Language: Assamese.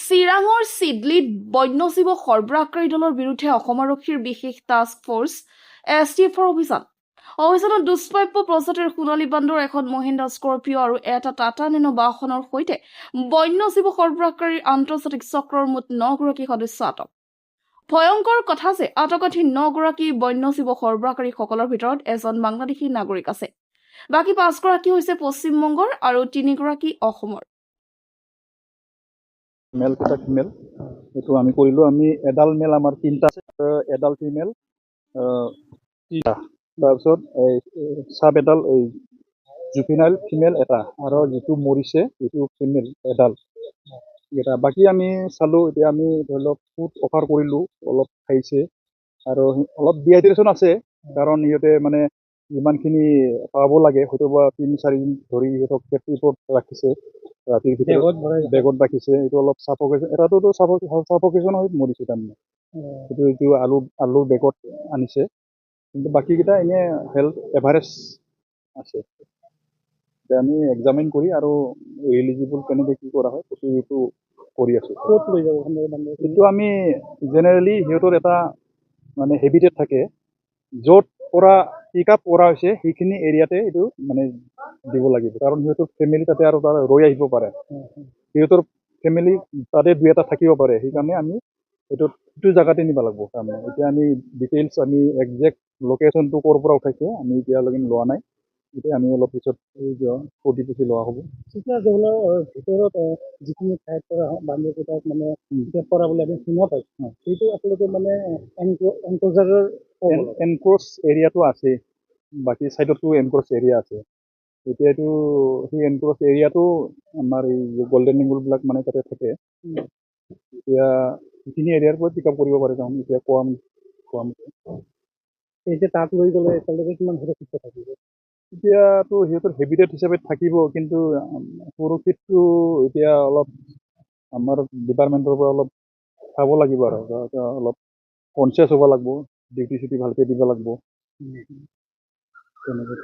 চিৰাঙৰ চিডলিত বন্যজীৱ সৰবৰাহকাৰী দলৰ বিৰুদ্ধে অসম আৰক্ষীৰ বিশেষ টাস্ক ফ'ৰ্চ STFৰ অভিযানত দুষ্প্ৰাপ্য প্ৰজাতিৰ সোণালী বান্দৰ, এখন মহিন্দ্ৰা স্কৰ্পিঅ আৰু এটা টাটা নেনো বাহনৰ সৈতে বন্যজীৱ সৰবৰাহকাৰীৰ আন্তৰ্জাতিক চক্ৰৰ মুঠ 9 গৰাকী সদস্য আটক। ভয়ংকৰ কথা যে আটকাধী 9 গৰাকী বন্যজীৱ সৰবৰাহকাৰীসকলৰ ভিতৰত এজন বাংলাদেশী নাগৰিক আছে। বাকী 5 গৰাকী হৈছে পশ্চিমবংগৰ আৰু 3 গৰাকী অসমৰ। মেল কেইটা ফিমেল এইটো আমি কৰিলোঁ। আমি এডাল মেল আমাৰ 3টা আছে, এডাল ফিমেল 3টা, তাৰপিছত চাব এডাল জুভিনাইল ফিমেল এটা, আৰু যিটো মৰিছে সেইটো ফিমেল এডাল এটা। বাকী আমি চালোঁ, এতিয়া আমি ধৰি লওক ফুড অফাৰ কৰিলোঁ, অলপ খাইছে আৰু অলপ ডিহাইড্ৰেশ্যন আছে, কাৰণ সিহঁতে মানে যিমানখিনি পাব লাগে হয়তো বা 3-4 দিন ধৰি সিহঁতক কেপটিভত ৰাখিছে, ৰাতিৰ ভিতৰত বেগত ৰাখিছে। এইটো অলপ চাফকেশ্যন, এটাতো চাফকেশ্যন হৈ মৰিছে তাৰমানে। এইটো আলুৰ বেগত আনিছে, কিন্তু বাকীকেইটা এনেই হেল্থ এভাৰেজ আছে। এতিয়া আমি এক্সামিন কৰি আৰু এলিজিবল কেনেকৈ কি কৰা হয় সেইটো কৰি আছোঁ। ক'ত লৈ যাব কিন্তু আমি জেনেৰেলি সিহঁতৰ এটা মানে হেবিটেট থাকে, য'ত পৰা পিক আপ কৰা হৈছে সেইখিনি এৰিয়াতে এইটো মানে দিব লাগিব, কাৰণ সিহঁতৰ ফেমিলি তাতে আৰু তাৰ ৰৈ আহিব পাৰে, সিহঁতৰ ফেমিলি তাতে 2-এটা থাকিব পাৰে। সেইকাৰণে আমি সেইটো জেগাতে নিব লাগিব তাৰমানে। এতিয়া আমি ডিটেইলছ, আমি একজেক্ট লোকেশ্যনটো ক'ৰ পৰা উঠাইছে আমি এতিয়ালৈকে লোৱা নাই। এতিয়া আমি অলপ পিছত পুচি লোৱা হ'ব। তেতিয়া ভিতৰত যিখিনি ঠাইৰ পৰা বান্দৰকেইটাক মানে কৰা বুলি আমি শুনা পাইছোঁ, সেইটো আচলতে মানে এনক্ৰ'চ এৰিয়াটো আছে, বাকী ছাইডতো এনক্ৰ'চ এৰিয়া আছে। এতিয়া এইটো সেই এনক্ৰ'চ এৰিয়াটো আমাৰ এই গল্ডেন লেংগুৰবিলাক মানে তাতে থাকে। এতিয়া সেইখিনি এৰিয়াৰ পৰা পিক আপ কৰিব পাৰে তাৰমানে। এতিয়া কোৱাম এতিয়া তাত লৈ গ'লে একেলগে কিমান সুৰক্ষিত থাকিব? এতিয়াতো সিহঁতৰ হেবিটেট হিচাপে থাকিব, কিন্তু সুৰক্ষিতটো এতিয়া অলপ আমাৰ ডিপাৰ্টমেণ্টৰ পৰা অলপ চাব লাগিব আৰু অলপ কনচিয়াছ হ'ব লাগিব, ডিউটি চিউটি ভালকৈ দিব লাগিব তেনেকৈ।